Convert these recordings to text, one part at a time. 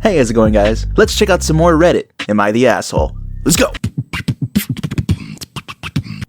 Hey, how's it going, guys? Let's check out some more Reddit. Am I the asshole? Let's go!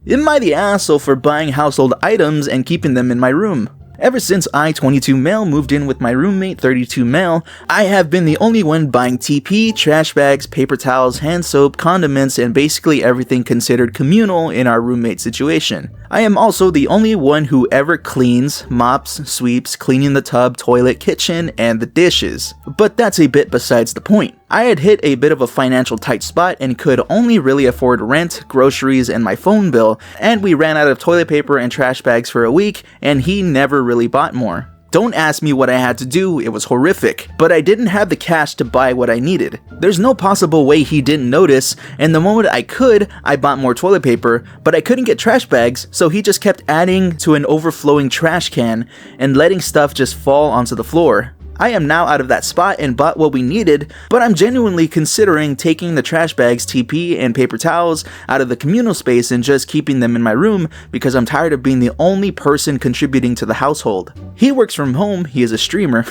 Am I the asshole for buying household items and keeping them in my room? Ever since I, 22 male, moved in with my roommate, 32 male, I have been the only one buying TP, trash bags, paper towels, hand soap, condiments, and basically everything considered communal in our roommate situation. I am also the only one who ever cleans, mops, sweeps, cleaning the tub, toilet, kitchen, and the dishes. But that's a bit besides the point. I had hit a bit of a financial tight spot and could only really afford rent, groceries, and my phone bill, and we ran out of toilet paper and trash bags for a week, and he never really bought more. Don't ask me what I had to do, it was horrific, but I didn't have the cash to buy what I needed. There's no possible way he didn't notice, and the moment I could, I bought more toilet paper, but I couldn't get trash bags, so he just kept adding to an overflowing trash can and letting stuff just fall onto the floor. I am now out of that spot and bought what we needed, but I'm genuinely considering taking the trash bags, TP, and paper towels out of the communal space and just keeping them in my room because I'm tired of being the only person contributing to the household. He works from home, he is a streamer,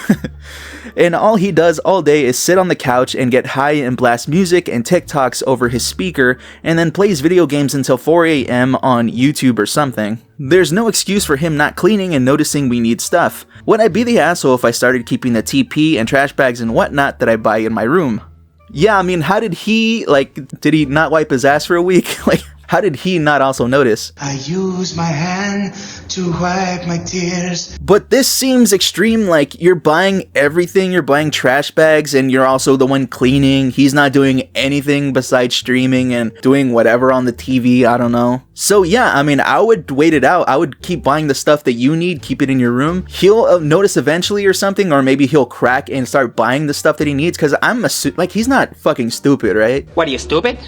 and all he does all day is sit on the couch and get high and blast music and TikToks over his speaker and then plays video games until 4 a.m. on YouTube or something. There's no excuse for him not cleaning and noticing we need stuff. Would I be the asshole if I started keeping the TP and trash bags and whatnot that I buy in my room? Yeah, I mean, how did he, did he not wipe his ass for a week? How did he not also notice? I use my hand to wipe my tears. But this seems extreme, like you're buying everything, you're buying trash bags, and you're also the one cleaning. He's not doing anything besides streaming and doing whatever on the TV, I don't know. So yeah, I mean, I would wait it out. I would keep buying the stuff that you need, keep it in your room. He'll notice eventually or something, or maybe he'll crack and start buying the stuff that he needs, because he's not fucking stupid, right? What, are you stupid?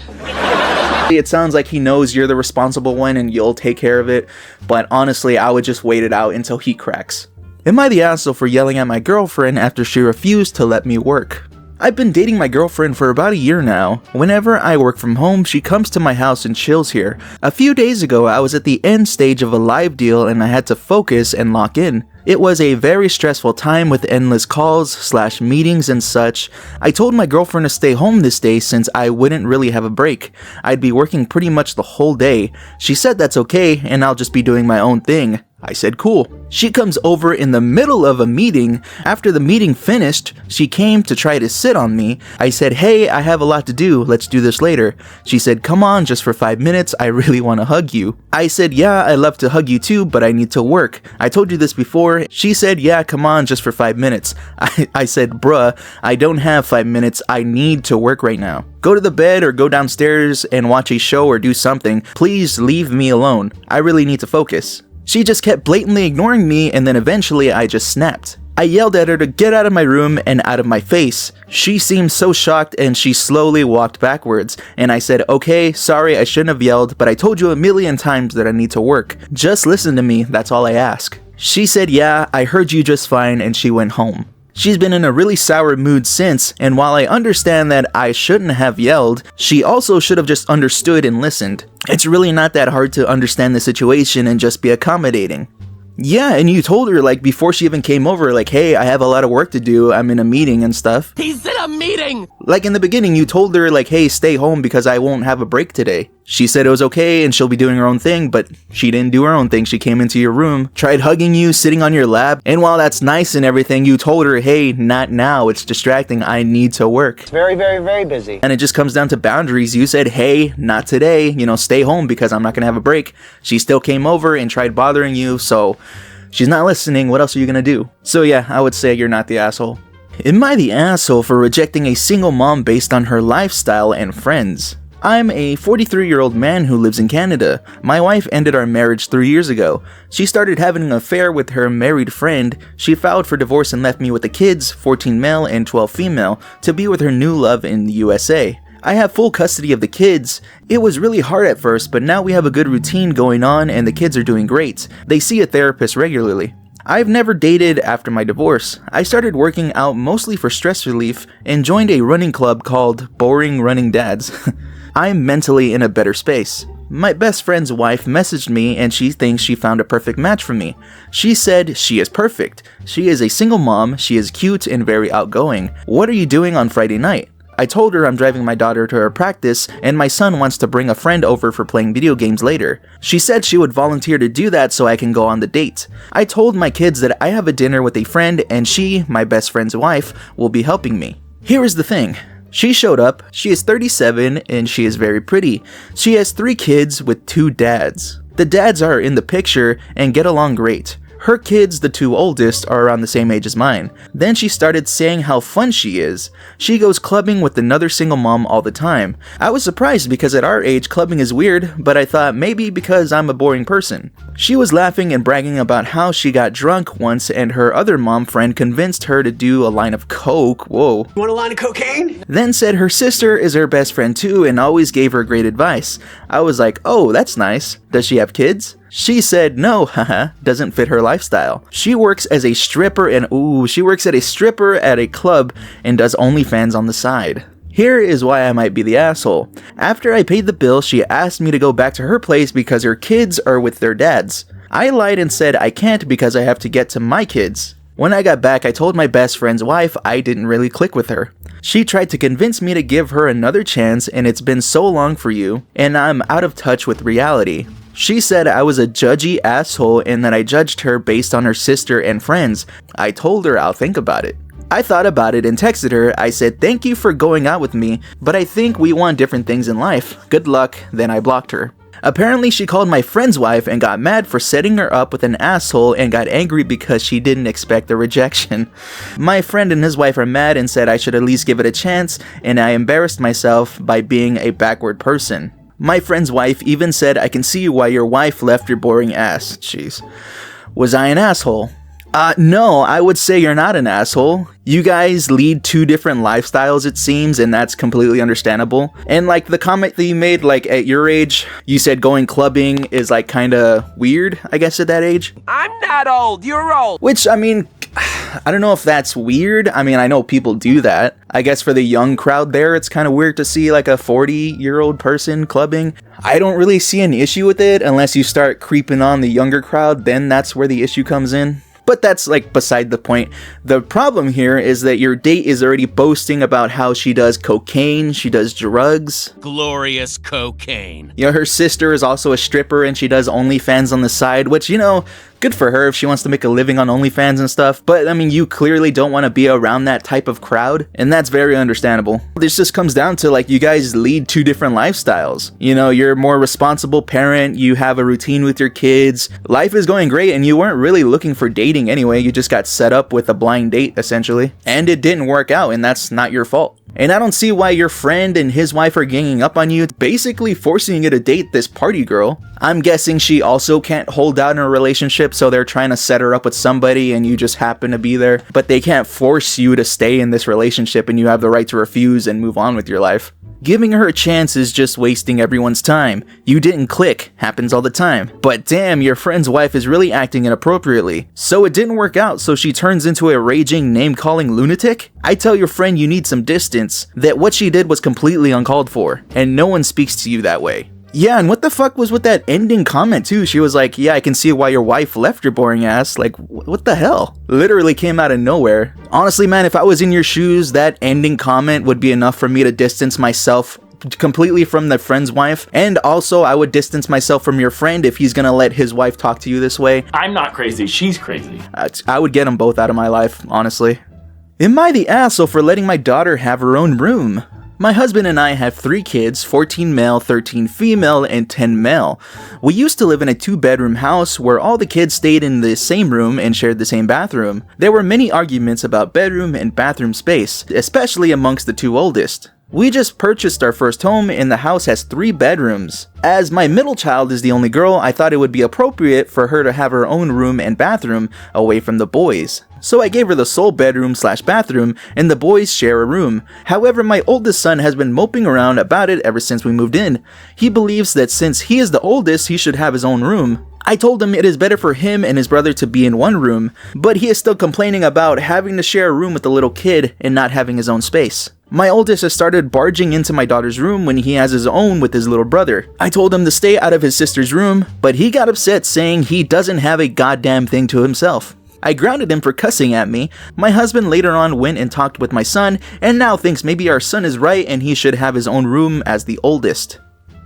It sounds like he knows you're the responsible one and you'll take care of it, but honestly, I would just wait it out until he cracks. Am I the asshole for yelling at my girlfriend after she refused to let me work? I've been dating my girlfriend for about a year now. Whenever I work from home, she comes to my house and chills here. A few days ago, I was at the end stage of a live deal and I had to focus and lock in. It was a very stressful time with endless calls / meetings and such. I told my girlfriend to stay home this day since I wouldn't really have a break. I'd be working pretty much the whole day. She said that's okay and I'll just be doing my own thing. I said cool. She comes over in the middle of a meeting. After the meeting finished, she came to try to sit on me. I said, hey, I have a lot to do, let's do this later. She said, come on, just for 5 minutes, I really want to hug you. I said, yeah, I love to hug you too, but I need to work. I told you this before. She said, yeah, come on, just for 5 minutes. I said, bruh, I don't have 5 minutes, I need to work right now. Go to the bed or go downstairs and watch a show or do something. Please leave me alone. I really need to focus. She just kept blatantly ignoring me and then eventually I just snapped. I yelled at her to get out of my room and out of my face. She seemed so shocked and she slowly walked backwards. And I said, okay, sorry, I shouldn't have yelled, but I told you a million times that I need to work. Just listen to me, that's all I ask. She said, yeah, I heard you just fine, and she went home. She's been in a really sour mood since, and while I understand that I shouldn't have yelled, she also should have just understood and listened. It's really not that hard to understand the situation and just be accommodating. Yeah, and you told her, before she even came over, hey, I have a lot of work to do, I'm in a meeting and stuff. He's in a meeting! In the beginning, you told her, hey, stay home because I won't have a break today. She said it was okay and she'll be doing her own thing, but she didn't do her own thing. She came into your room, tried hugging you, sitting on your lap, and while that's nice and everything, you told her, hey, not now, it's distracting, I need to work. It's very, very, very busy. And it just comes down to boundaries. You said, hey, not today, stay home because I'm not gonna have a break. She still came over and tried bothering you, so she's not listening, what else are you gonna do? So yeah, I would say you're not the asshole. Am I the asshole for rejecting a single mom based on her lifestyle and friends? I'm a 43-year-old man who lives in Canada. My wife ended our marriage 3 years ago. She started having an affair with her married friend. She filed for divorce and left me with the kids, 14 male and 12 female, to be with her new love in the USA. I have full custody of the kids. It was really hard at first, but now we have a good routine going on and the kids are doing great. They see a therapist regularly. I've never dated after my divorce. I started working out mostly for stress relief and joined a running club called Boring Running Dads. I'm mentally in a better space. My best friend's wife messaged me and she thinks she found a perfect match for me. She said she is perfect. She is a single mom, she is cute and very outgoing. What are you doing on Friday night? I told her I'm driving my daughter to her practice and my son wants to bring a friend over for playing video games later. She said she would volunteer to do that so I can go on the date. I told my kids that I have a dinner with a friend and she, my best friend's wife, will be helping me. Here is the thing. She showed up, she is 37 and she is very pretty. She has 3 kids with 2 dads. The dads are in the picture and get along great. Her kids, the 2 oldest, are around the same age as mine. Then she started saying how fun she is. She goes clubbing with another single mom all the time. I was surprised because at our age clubbing is weird, but I thought maybe because I'm a boring person. She was laughing and bragging about how she got drunk once and her other mom friend convinced her to do a line of coke. Whoa. Want a line of cocaine? Then said her sister is her best friend too and always gave her great advice. I was like, oh, that's nice. Does she have kids? She said no, haha, doesn't fit her lifestyle. She works as a stripper and she works at a stripper at a club and does OnlyFans on the side. Here is why I might be the asshole. After I paid the bill, she asked me to go back to her place because her kids are with their dads. I lied and said I can't because I have to get to my kids. When I got back, I told my best friend's wife I didn't really click with her. She tried to convince me to give her another chance and it's been so long for you, and I'm out of touch with reality. She said I was a judgy asshole and that I judged her based on her sister and friends. I told her I'll think about it. I thought about it and texted her. I said thank you for going out with me, but I think we want different things in life. Good luck. Then I blocked her. Apparently she called my friend's wife and got mad for setting her up with an asshole and got angry because she didn't expect a rejection. My friend and his wife are mad and said I should at least give it a chance, and I embarrassed myself by being a backward person. My friend's wife even said I can see why your wife left your boring ass. Jeez. Was I an asshole? No, I would say you're not an asshole. You guys lead 2 different lifestyles, it seems, and that's completely understandable. And like the comment that you made, like at your age, you said going clubbing is like kind of weird, I guess at that age. I'm not old, you're old. Which, I mean, I don't know if that's weird. I mean, I know people do that. I guess for the young crowd there, it's kind of weird to see like a 40-year-old person clubbing. I don't really see an issue with it unless you start creeping on the younger crowd, then that's where the issue comes in. But that's like beside the point. The problem here is that your date is already boasting about how she does cocaine, she does drugs. Glorious cocaine. You know, her sister is also a stripper and she does OnlyFans on the side, which, you know, good for her if she wants to make a living on OnlyFans and stuff, but I mean, you clearly don't want to be around that type of crowd, and that's very understandable. This just comes down to like you guys lead 2 different lifestyles. You know, you're a more responsible parent, you have a routine with your kids, life is going great, and you weren't really looking for dating anyway, you just got set up with a blind date essentially, and it didn't work out, and that's not your fault. And I don't see why your friend and his wife are ganging up on you, basically forcing you to date this party girl. I'm guessing she also can't hold out in a relationship, so they're trying to set her up with somebody and you just happen to be there. But they can't force you to stay in this relationship and you have the right to refuse and move on with your life. Giving her a chance is just wasting everyone's time. You didn't click, happens all the time. But damn, your friend's wife is really acting inappropriately. So it didn't work out, so she turns into a raging, name-calling lunatic? I tell your friend you need some distance, that what she did was completely uncalled for, and no one speaks to you that way. Yeah, and what the fuck was with that ending comment too? She was like, yeah, I can see why your wife left your boring ass. Like, what the hell? Literally came out of nowhere. Honestly, man, if I was in your shoes, that ending comment would be enough for me to distance myself completely from the friend's wife, and also I would distance myself from your friend if he's gonna let his wife talk to you this way. I'm not crazy, she's crazy. I would get them both out of my life, honestly. Am I the asshole for letting my daughter have her own room? My husband and I have 3 kids, 14 male, 13 female, and 10 male. We used to live in a 2-bedroom house where all the kids stayed in the same room and shared the same bathroom. There were many arguments about bedroom and bathroom space, especially amongst the 2 oldest. We just purchased our first home and the house has 3 bedrooms. As my middle child is the only girl, I thought it would be appropriate for her to have her own room and bathroom away from the boys. So I gave her the sole bedroom / bathroom and the boys share a room. However, my oldest son has been moping around about it ever since we moved in. He believes that since he is the oldest, he should have his own room. I told him it is better for him and his brother to be in one room, but he is still complaining about having to share a room with the little kid and not having his own space. My oldest has started barging into my daughter's room when he has his own with his little brother. I told him to stay out of his sister's room, but he got upset saying he doesn't have a goddamn thing to himself. I grounded him for cussing at me. My husband later on went and talked with my son and now thinks maybe our son is right and he should have his own room as the oldest.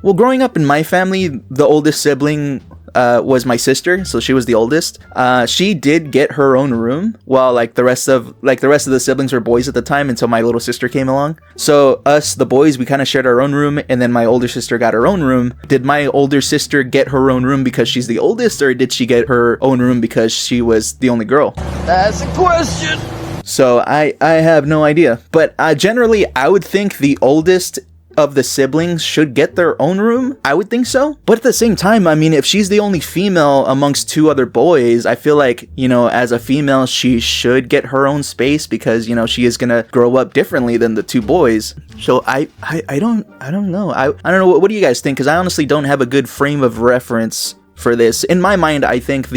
Well, growing up in my family, the oldest sibling was my sister, so she was the oldest. She did get her own room, while the rest of the siblings were boys at the time until my little sister came along. So us, the boys, we kind of shared our own room, and then my older sister got her own room. Did my older sister get her own room because she's the oldest, or did she get her own room because she was the only girl? That's a question. So I have no idea, but generally I would think the oldest of the siblings should get their own room. I would think so. But at the same time, I mean, if she's the only female amongst two other boys, I feel like, as a female, she should get her own space because, she is gonna grow up differently than the two boys. So I don't know. I don't know. What do you guys think? Because I honestly don't have a good frame of reference for this. In my mind, I think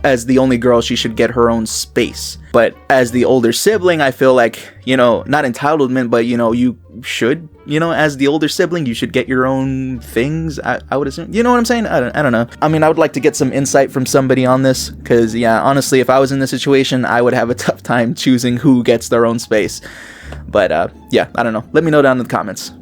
as the only girl, she should get her own space. But as the older sibling, I feel like, not entitlement, but, you should, as the older sibling, you should get your own things, I would assume. You know what I'm saying? I don't know. I mean, I would like to get some insight from somebody on this, because, yeah, honestly, if I was in this situation, I would have a tough time choosing who gets their own space. But, yeah, I don't know. Let me know down in the comments.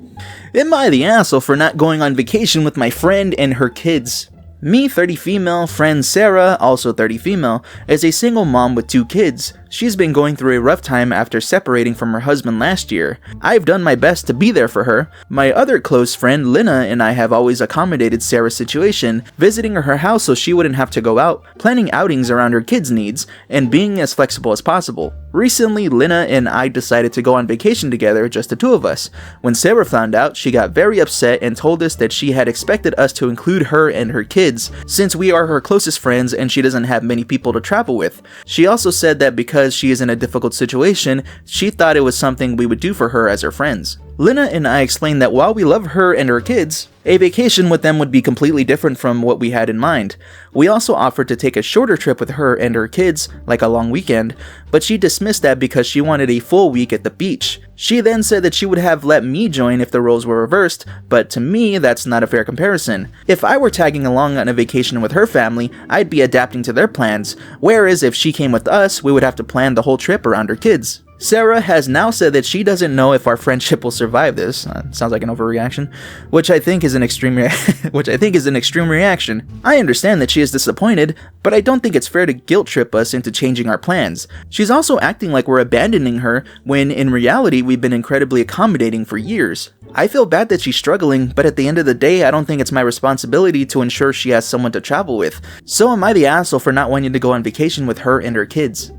Am I the asshole for not going on vacation with my friend and her kids? Me, 30 female, friend Sarah, also 30 female, is a single mom with 2 kids. She's been going through a rough time after separating from her husband last year. I've done my best to be there for her. My other close friend, Lina, and I have always accommodated Sarah's situation, visiting her house so she wouldn't have to go out, planning outings around her kids' needs, and being as flexible as possible. Recently, Lina and I decided to go on vacation together, just the 2 of us. When Sarah found out, she got very upset and told us that she had expected us to include her and her kids, since we are her closest friends and she doesn't have many people to travel with. She also said that because she is in a difficult situation, she thought it was something we would do for her as her friends. Lina and I explained that while we love her and her kids, a vacation with them would be completely different from what we had in mind. We also offered to take a shorter trip with her and her kids, like a long weekend, but she dismissed that because she wanted a full week at the beach. She then said that she would have let me join if the roles were reversed, but to me, that's not a fair comparison. If I were tagging along on a vacation with her family, I'd be adapting to their plans, whereas if she came with us, we would have to plan the whole trip around her kids. Sarah has now said that she doesn't know if our friendship will survive this. Sounds like an overreaction, which I think is an extreme reaction. I understand that she is disappointed, but I don't think it's fair to guilt trip us into changing our plans. She's also acting like we're abandoning her when in reality we've been incredibly accommodating for years. I feel bad that she's struggling, but at the end of the day, I don't think it's my responsibility to ensure she has someone to travel with. So am I the asshole for not wanting to go on vacation with her and her kids?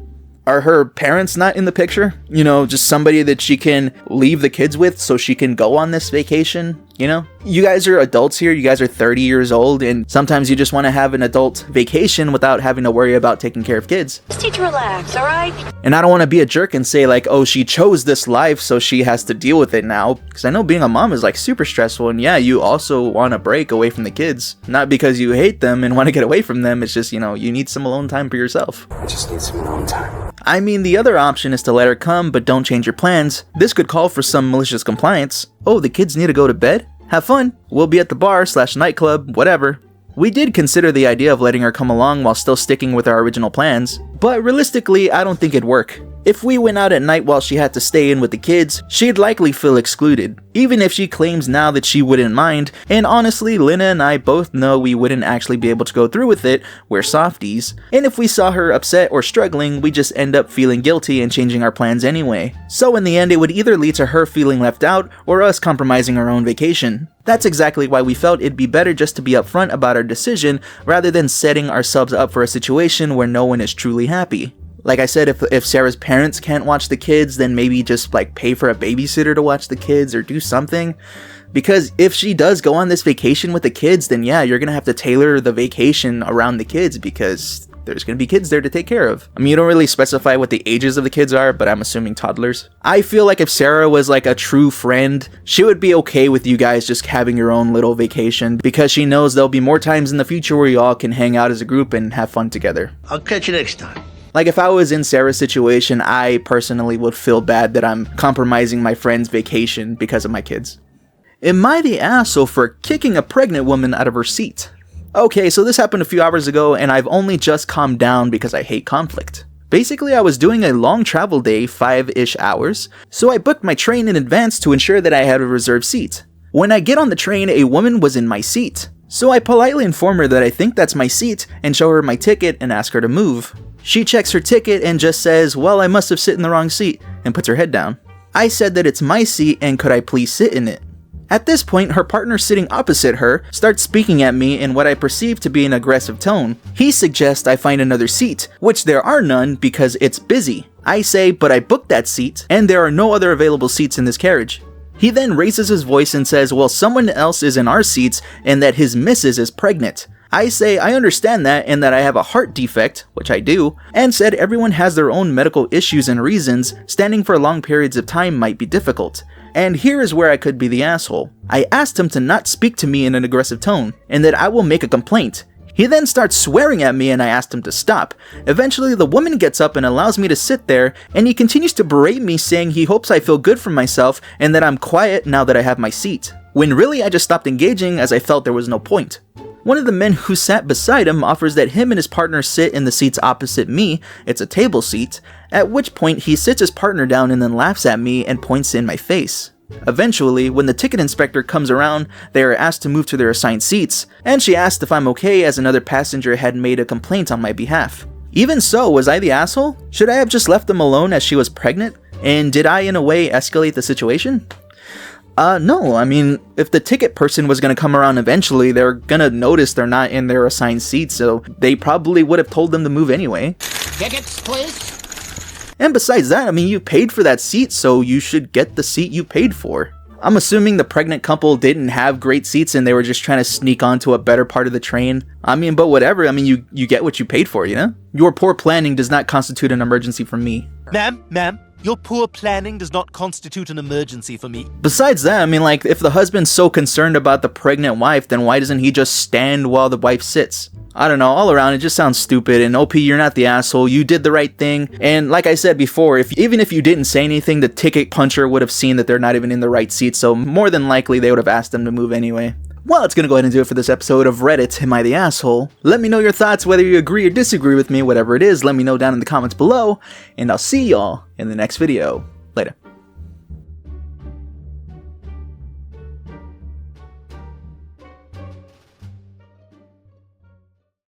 Are her parents not in the picture? Just somebody that she can leave the kids with so she can go on this vacation? You guys are adults here. You guys are 30 years old, and sometimes you just want to have an adult vacation without having to worry about taking care of kids. Just need to relax, all right? And I don't want to be a jerk and say oh, she chose this life, so she has to deal with it now. Because I know being a mom is super stressful, and yeah, you also want a break away from the kids. Not because you hate them and want to get away from them. It's just, you need some alone time for yourself. I just need some alone time. I mean, the other option is to let her come, but don't change your plans. This could call for some malicious compliance. Oh, the kids need to go to bed? Have fun. We'll be at the bar/nightclub, whatever. We did consider the idea of letting her come along while still sticking with our original plans, but realistically, I don't think it'd work. If we went out at night while she had to stay in with the kids, she'd likely feel excluded, even if she claims now that she wouldn't mind, and honestly, Lina and I both know we wouldn't actually be able to go through with it, we're softies, and if we saw her upset or struggling, we just end up feeling guilty and changing our plans anyway. So in the end, it would either lead to her feeling left out, or us compromising our own vacation. That's exactly why we felt it'd be better just to be upfront about our decision, rather than setting ourselves up for a situation where no one is truly happy. Like I said, if Sarah's parents can't watch the kids, then maybe just pay for a babysitter to watch the kids or do something. Because if she does go on this vacation with the kids, then yeah, you're gonna have to tailor the vacation around the kids because there's gonna be kids there to take care of. I mean, you don't really specify what the ages of the kids are, but I'm assuming toddlers. I feel like if Sarah was like a true friend, she would be okay with you guys just having your own little vacation because she knows there'll be more times in the future where y'all can hang out as a group and have fun together. I'll catch you next time. Like if I was in Sarah's situation, I personally would feel bad that I'm compromising my friend's vacation because of my kids. Am I the asshole for kicking a pregnant woman out of her seat? Okay, so this happened a few hours ago and I've only just calmed down because I hate conflict. Basically, I was doing a long travel day, 5-ish hours, so I booked my train in advance to ensure that I had a reserved seat. When I get on the train, a woman was in my seat. So I politely inform her that I think that's my seat and show her my ticket and ask her to move. She checks her ticket and just says, well, I must have sit in the wrong seat, and puts her head down. I said that it's my seat and could I please sit in it. At this point, her partner sitting opposite her starts speaking at me in what I perceive to be an aggressive tone. He suggests I find another seat, which there are none because it's busy. I say, but I booked that seat, and there are no other available seats in this carriage. He then raises his voice and says, well, someone else is in our seats and that his missus is pregnant. I say I understand that and that I have a heart defect, which I do, and said everyone has their own medical issues and reasons, standing for long periods of time might be difficult. And here is where I could be the asshole. I asked him to not speak to me in an aggressive tone, and that I will make a complaint. He then starts swearing at me and I asked him to stop. Eventually the woman gets up and allows me to sit there, and he continues to berate me saying he hopes I feel good for myself and that I'm quiet now that I have my seat. When really I just stopped engaging as I felt there was no point. One of the men who sat beside him offers that him and his partner sit in the seats opposite me, it's a table seat, at which point he sits his partner down and then laughs at me and points in my face. Eventually, when the ticket inspector comes around, they are asked to move to their assigned seats, and she asked if I'm okay as another passenger had made a complaint on my behalf. Even so, was I the asshole? Should I have just left them alone as she was pregnant? And did I in a way escalate the situation? No, I mean, if the ticket person was gonna come around eventually, they're gonna notice they're not in their assigned seat, so they probably would have told them to move anyway. Tickets, please. And besides that, I mean, you paid for that seat, so you should get the seat you paid for. I'm assuming the pregnant couple didn't have great seats and they were just trying to sneak onto a better part of the train. I mean, but whatever, I mean, you get what you paid for, you know? Your poor planning does not constitute an emergency for me. Ma'am, your poor planning does not constitute an emergency for me. Besides that, I mean, like, if the husband's so concerned about the pregnant wife, then why doesn't he just stand while the wife sits? I don't know, all around it just sounds stupid, and OP, you're not the asshole, you did the right thing, and like I said before, even if you didn't say anything, the ticket puncher would have seen that they're not even in the right seat, so more than likely they would have asked them to move anyway. Well, that's gonna go ahead and do it for this episode of Reddit, Am I the Asshole? Let me know your thoughts, whether you agree or disagree with me, whatever it is, let me know down in the comments below, and I'll see y'all in the next video. Later.